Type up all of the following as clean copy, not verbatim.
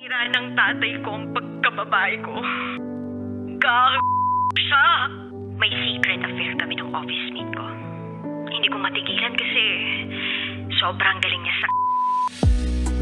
Sira ng tatay ko ang pagkababae ko. Siya. May secret affair kami ng office mate ko. Hindi ko matigilan kasi sobrang galing niya sa...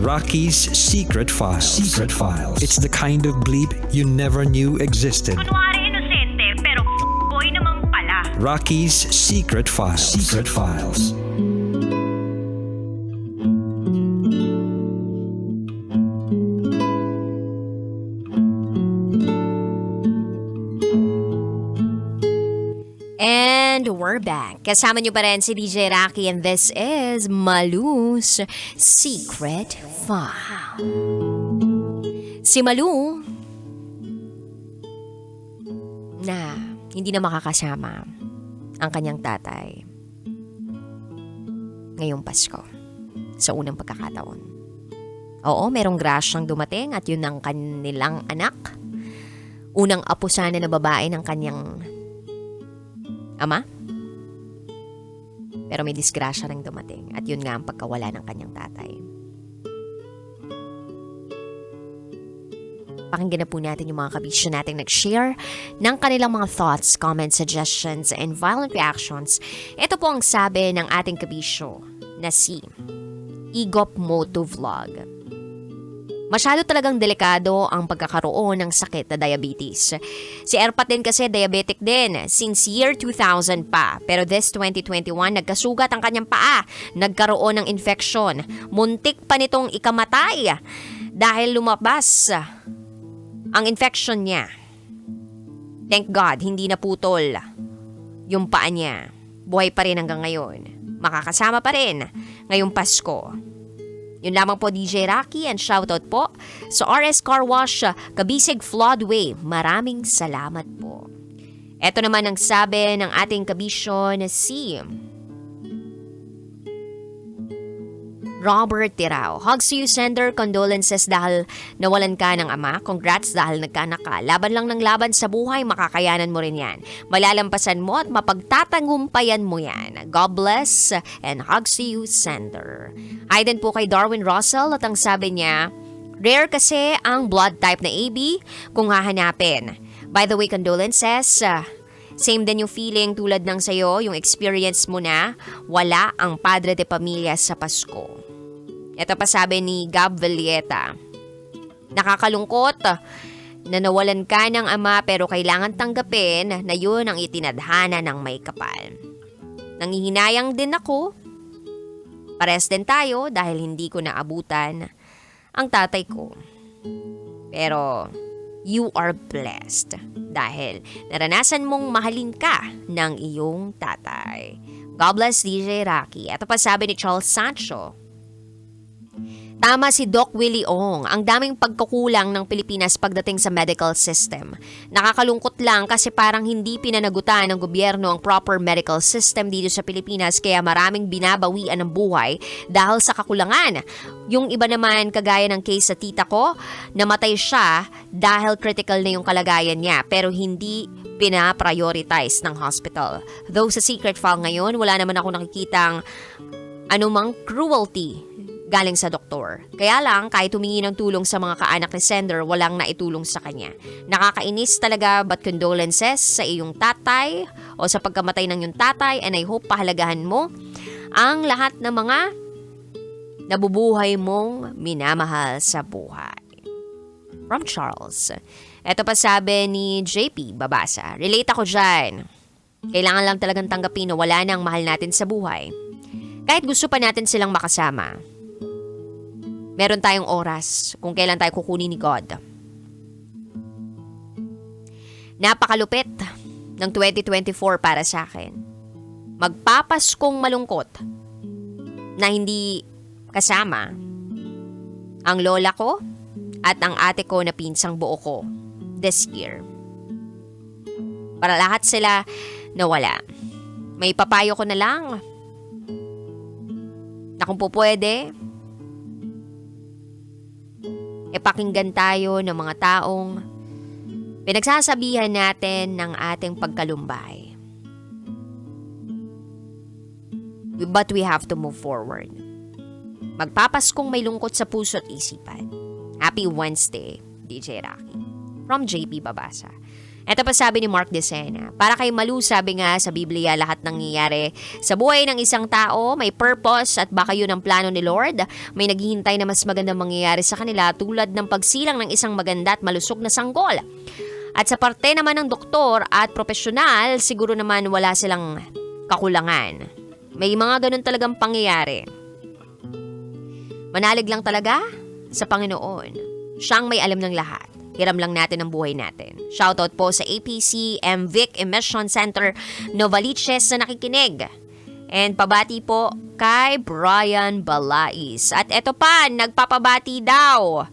Raqi's Secret Files. Secret Files. It's the kind of bleep you never knew existed. Kunwari inosente, pero boy naman pala. Raqi's Secret Files. Secret Files. And we're back. Kasama niyo pa rin si DJ Raqi and this is Malu's Secret File. Si Malu na hindi na makakasama ang kanyang tatay ngayong Pasko sa unang pagkakataon. Oo, merong grasyang dumating at yun ang kanilang anak. Unang apo sana na babae ng kanyang ama. Pero may disgrasya ring dumating at yun nga ang pagkawala ng kanyang tatay. Pakinggan na po natin yung mga kabisyo nating nag-share ng kanilang mga thoughts, comments, suggestions, and violent reactions. Ito po ang sabi ng ating kabisyo na si Igop Moto Vlog. Masyado talagang delikado ang pagkakaroon ng sakit na diabetes. Si Erpat din kasi diabetic din since year 2000 pa. Pero this 2021, nagkasugat ang kanyang paa. Nagkaroon ng infection. Muntik pa nitong ikamatay dahil lumabas ang infection niya. Thank God, hindi naputol yung paa niya. Buhay pa rin hanggang ngayon. Makakasama pa rin ngayong Pasko. Yun lamang po DJ Raqi and shoutout po sa RS Car Wash, Kabisig Floodway. Maraming salamat po. Ito naman ang sabi ng ating kabisyo na si Robert Tirao. Hugs to you, sender. Condolences dahil nawalan ka ng ama. Congrats dahil nagkaanak ka. Laban lang ng laban sa buhay, makakayanan mo rin yan. Malalampasan mo at mapagtatangumpayan mo yan. God bless and hugs to you, sender. Hi din po kay Darwin Russell at ang sabi niya, rare kasi ang blood type na AB kung hahanapin. By the way, condolences. Same din yung feeling tulad ng sayo, yung experience mo na wala ang padre de pamilya sa Pasko. Ito pa sabi ni Gab Villeta, nakakalungkot na nawalan ka ng ama pero kailangan tanggapin na yun ang itinadhana ng may kapal. Nangihinayang din ako, pares din tayo dahil hindi ko naabutan ang tatay ko. Pero you are blessed dahil naranasan mong mahalin ka ng iyong tatay. God bless DJ Raqi. Ito pa sabi ni Charles Sancho, tama si Doc Willie Ong, ang daming pagkukulang ng Pilipinas pagdating sa medical system. Nakakalungkot lang kasi parang hindi pinanagutan ng gobyerno ang proper medical system dito sa Pilipinas kaya maraming binabawian ng buhay dahil sa kakulangan. Yung iba naman kagaya ng case sa tita ko, namatay siya dahil critical na yung kalagayan niya pero hindi pina-prioritize ng hospital. Though sa secret file ngayon, wala naman ako nakikitang anumang cruelty galing sa doktor. Kaya lang, kahit humingi ng tulong sa mga kaanak ni sender, walang naitulong sa kanya. Nakakainis talaga, but condolences sa iyong tatay o sa pagkamatay ng iyong tatay and I hope pahalagahan mo ang lahat ng mga nabubuhay mong minamahal sa buhay. From Charles. Ito pa sabi ni JP, babasa. Relate ako dyan. Kailangan lang talagang tanggapin na wala nang mahal natin sa buhay. Kahit gusto pa natin silang makasama. Meron tayong oras kung kailan tayo kukunin ni God. Napakalupit ng 2024 para sa akin. Magpapaskong malungkot na hindi kasama ang lola ko at ang ate ko na pinsang buo ko this year. Para lahat sila nawala. May papayo ko na lang na kung po pwede, pakinggan tayo ng mga taong pinagsasabihan natin ng ating pagkalumbay. But we have to move forward. Magpapaskong may lungkot sa puso at isipan. Happy Wednesday, DJ Raqi. From JP Babasa. Ito pa sabi ni Mark Decena, para kay Malu, sabi nga sa Biblia, lahat nangyayari sa buhay ng isang tao, may purpose at baka yun ang plano ni Lord. May naghihintay na mas magandang mangyayari sa kanila tulad ng pagsilang ng isang maganda at malusog na sanggol. At sa parte naman ng doktor at profesional, siguro naman wala silang kakulangan. May mga ganun talagang pangyayari. Manalig lang talaga sa Panginoon. Siyang may alam ng lahat. Hiram lang natin ang buhay natin. Shoutout po sa APC MVic Emission Center Novaliches na nakikinig. And pabati po kay Brian Balais. At eto pa, nagpapabati daw.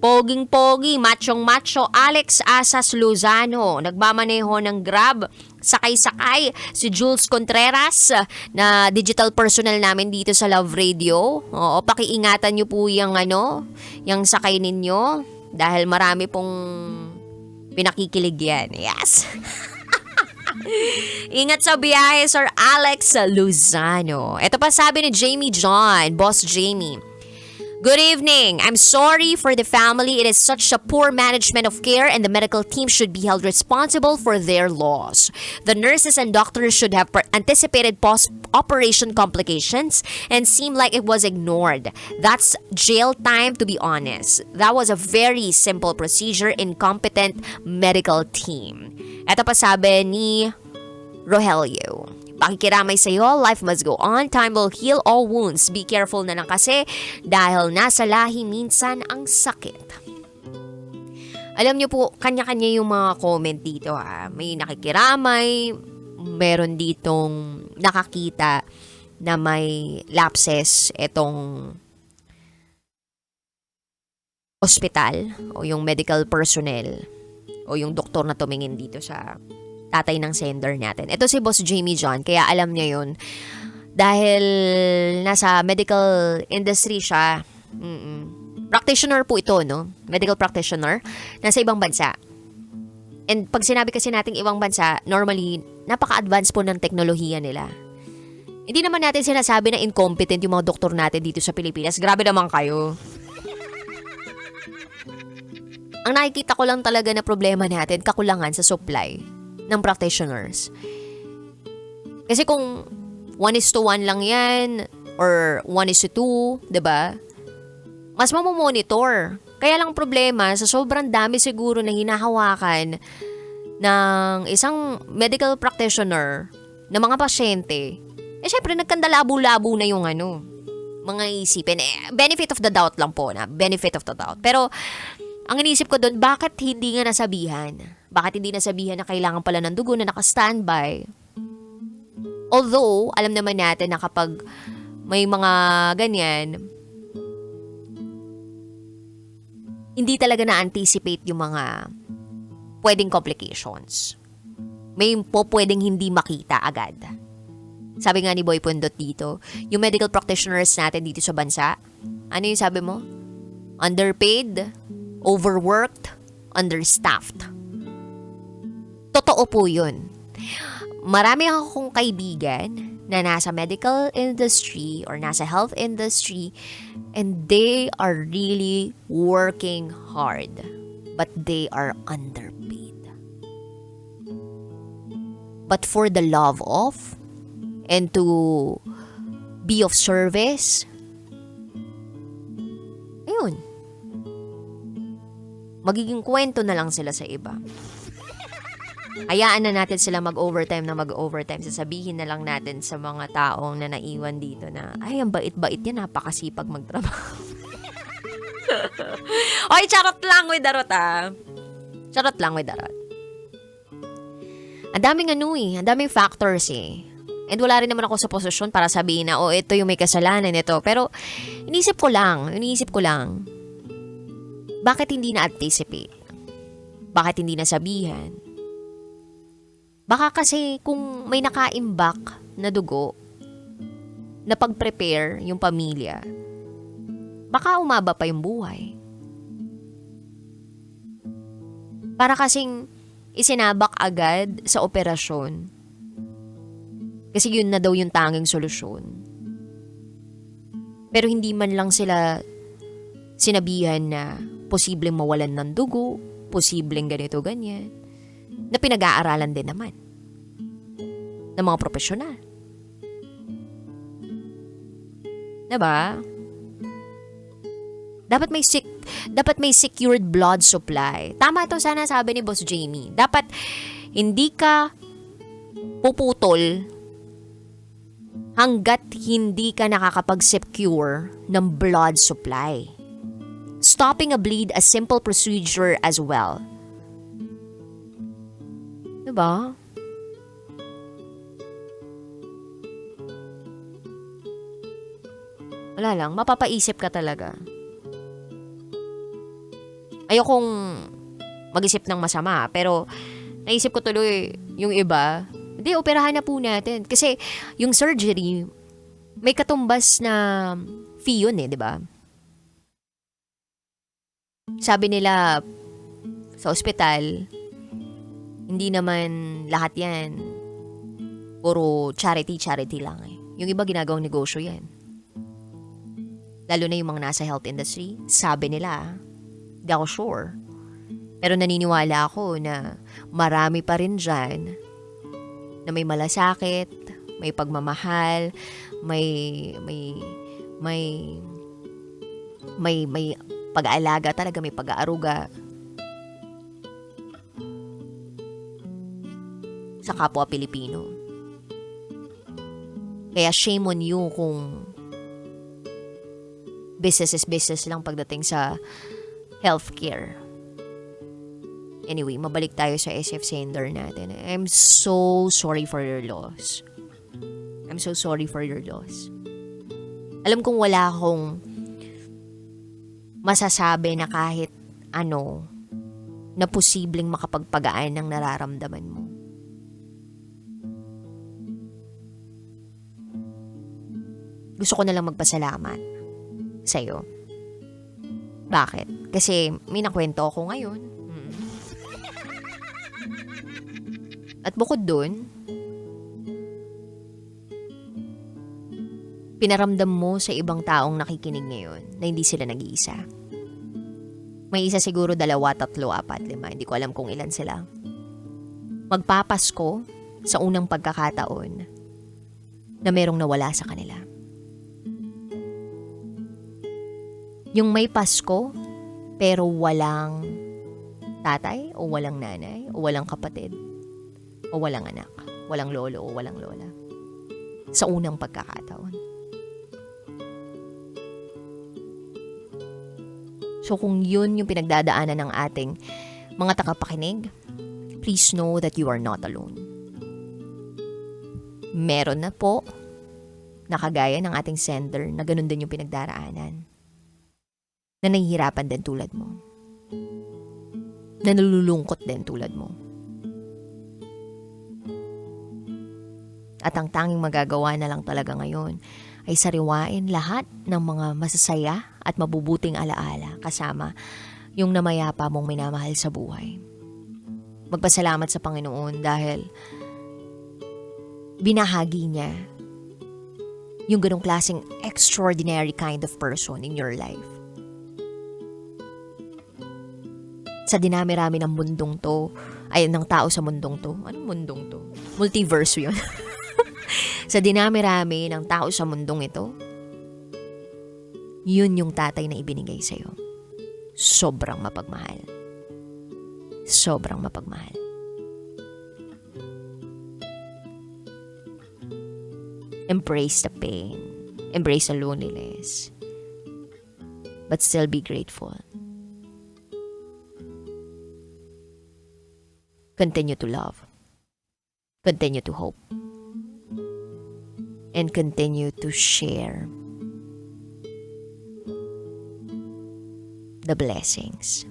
Poging-pogi, machong-macho, Alex Asas Lozano. Nagmamaneho ng Grab. Sakay-sakay si Jules Contreras na digital personal namin dito sa Love Radio. Oo, pakiingatan nyo po yung yung sakay ninyo. Dahil marami pong pinakikilig yan. Yes. Ingat sa biyahe, Sir Alex Lozano. Ito pa sabi ni Jamie John, Boss Jamie. Good evening. I'm sorry for the family. It is such a poor management of care and the medical team should be held responsible for their loss. The nurses and doctors should have anticipated post-operation complications and seem like it was ignored. That's jail time, to be honest. That was a very simple procedure, incompetent medical team. Ito pa sabi ni Rogelio. Pakikiramay sa'yo, life must go on, time will heal all wounds. Be careful na lang kasi dahil nasa lahi minsan ang sakit. Alam niyo po, kanya-kanya yung mga comment dito ha. May nakikiramay, meron ditong nakakita na may lapses etong ospital o yung medical personnel o yung doktor na tumingin dito sa tatay ng sender natin. Ito si Boss Jamie John, kaya alam niya yun. Dahil nasa medical industry siya. Practitioner po ito, no? Medical practitioner. Nasa ibang bansa. And pag sinabi kasi nating ibang bansa, normally, napaka-advance po ng teknolohiya nila. Hindi naman natin sinasabi na incompetent yung mga doktor natin dito sa Pilipinas. Grabe naman kayo. Ang nakikita ko lang talaga na problema natin, kakulangan sa supply ng practitioners. Kasi kung 1:1 lang yan, or 1:2, diba? Mas mamomonitor. Kaya lang problema, sa sobrang dami siguro na hinahawakan ng isang medical practitioner na mga pasyente, syempre nagkandalabo-labo na yung mga isipin. Benefit of the doubt lang po na. Benefit of the doubt. Pero, ang inisip ko doon, bakit hindi nga nasabihan? Bakit hindi nasabihan na kailangan pala ng dugo na naka-standby? Although, alam naman natin na kapag may mga ganyan, hindi talaga na-anticipate yung mga pwedeng complications. May pwedeng hindi makita agad. Sabi nga ni Boy Pundot dito, yung medical practitioners natin dito sa bansa, ano yung sabi mo? Underpaid, overworked, understaffed. Totoo po yun. Marami akong kaibigan na nasa medical industry or nasa health industry and they are really working hard but they are underpaid. But for the love of and to be of service, ayun, magiging kwento na lang sila sa iba. Hayaan na natin sila mag-overtime. Sasabihin na lang natin sa mga taong na naiwan dito na, ay, ang bait-bait yan, napakasipag magtrabaho. Oy, charot lang with darot Charot lang with darot. Ang daming factors eh. And wala rin naman ako sa posisyon para sabihin na, ito yung may kasalanan ito. Pero, iniisip ko lang, bakit hindi na-anticipate? Bakit hindi nasabihan? Baka kasi kung may nakaimbak na dugo, na pag-prepare yung pamilya, baka umaba pa yung buhay. Para kasing isinabak agad sa operasyon. Kasi yun na daw yung tanging solusyon. Pero hindi man lang sila sinabihan na posibleng mawalan ng dugo, posibleng ganito, ganyan, na pinag-aaralan din naman ng mga profesional. Diba? Dapat may secured blood supply. Tama ito sana sabi ni Boss Jamie. Dapat hindi ka puputol hanggat hindi ka nakakapag-secure ng blood supply. Stopping a bleed a simple procedure as well. Diba? Wala lang, mapapaisip ka talaga. Ayokong mag-isip ng masama, pero naisip ko tuloy yung iba, hindi, operahan na po natin. Kasi yung surgery, may katumbas na fee yun di ba? Sabi nila, sa ospital, hindi naman lahat yan. Puro charity lang Yung iba ginagawang negosyo yan. Lalo na yung mga nasa health industry, sabi nila, hindi ako sure. Pero naniniwala ako na marami pa rin dyan na may malasakit, may pagmamahal, may pag-aalaga talaga, may pag-aaruga sa kapwa Pilipino. Kaya shame on you kung business is business lang pagdating sa healthcare. Anyway, mabalik tayo sa SF sender natin. I'm so sorry for your loss. I'm so sorry for your loss. Alam kong wala akong masasabi na kahit ano na posibleng makapagpagaan ng nararamdaman mo. Gusto ko na lang magpasalamat sa'yo. Bakit? Kasi may nakwento ako ngayon. At bukod dun, pinaramdam mo sa ibang taong nakikinig ngayon na hindi sila nag-iisa. May isa siguro, 2, 3, 4, 5. Hindi ko alam kung ilan sila. Magpapasko sa unang pagkakataon na merong nawala sa kanila. Yung may Pasko, pero walang tatay, o walang nanay, o walang kapatid, o walang anak, walang lolo, o walang lola. Sa unang pagkakataon. So kung yun yung pinagdadaanan ng ating mga tagapakinig, please know that you are not alone. Meron na po, nakagaya ng ating sender, na ganun din yung pinagdaraanan. Na nahihirapan din tulad mo. Na nalulungkot din tulad mo. At ang tanging magagawa na lang talaga ngayon ay sariwain lahat ng mga masasaya at mabubuting alaala kasama yung namayapa mong minamahal sa buhay. Magpasalamat sa Panginoon dahil binahagi niya yung ganong klaseng extraordinary kind of person in your life. Sa dinami-rami ng mundong to, ay ng tao sa mundong to. Anong mundong to? Multiverse yun. Sa dinami-rami ng tao sa mundong ito, yun yung tatay na ibinigay sa'yo. Sobrang mapagmahal. Sobrang mapagmahal. Embrace the pain. Embrace the loneliness. But still be grateful. Continue to love. Continue to hope. And continue to share the blessings.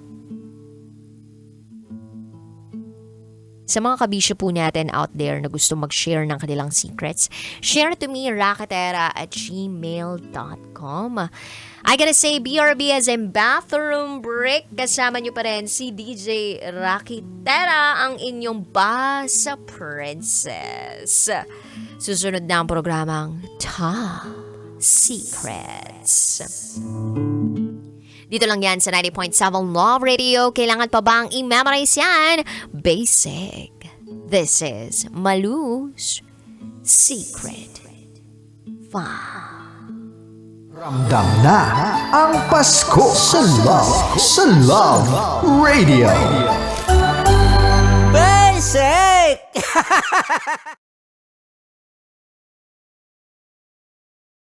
Sa mga kabisyo po natin out there na gusto mag-share ng kanilang secrets, share to me, raqitera@gmail.com. I gotta say, BRB as in bathroom break. Kasama nyo pa rin si DJ Raqi Tera, ang inyong Basa Princess. Susunod na ang programang Top Secrets. Dito lang yan sa 90.7 Love Radio. Kailangan pa bang i-memorize yan? Basic. This is Malu's Secret File. Ramdam na ang Pasko sa Love Radio. Basic!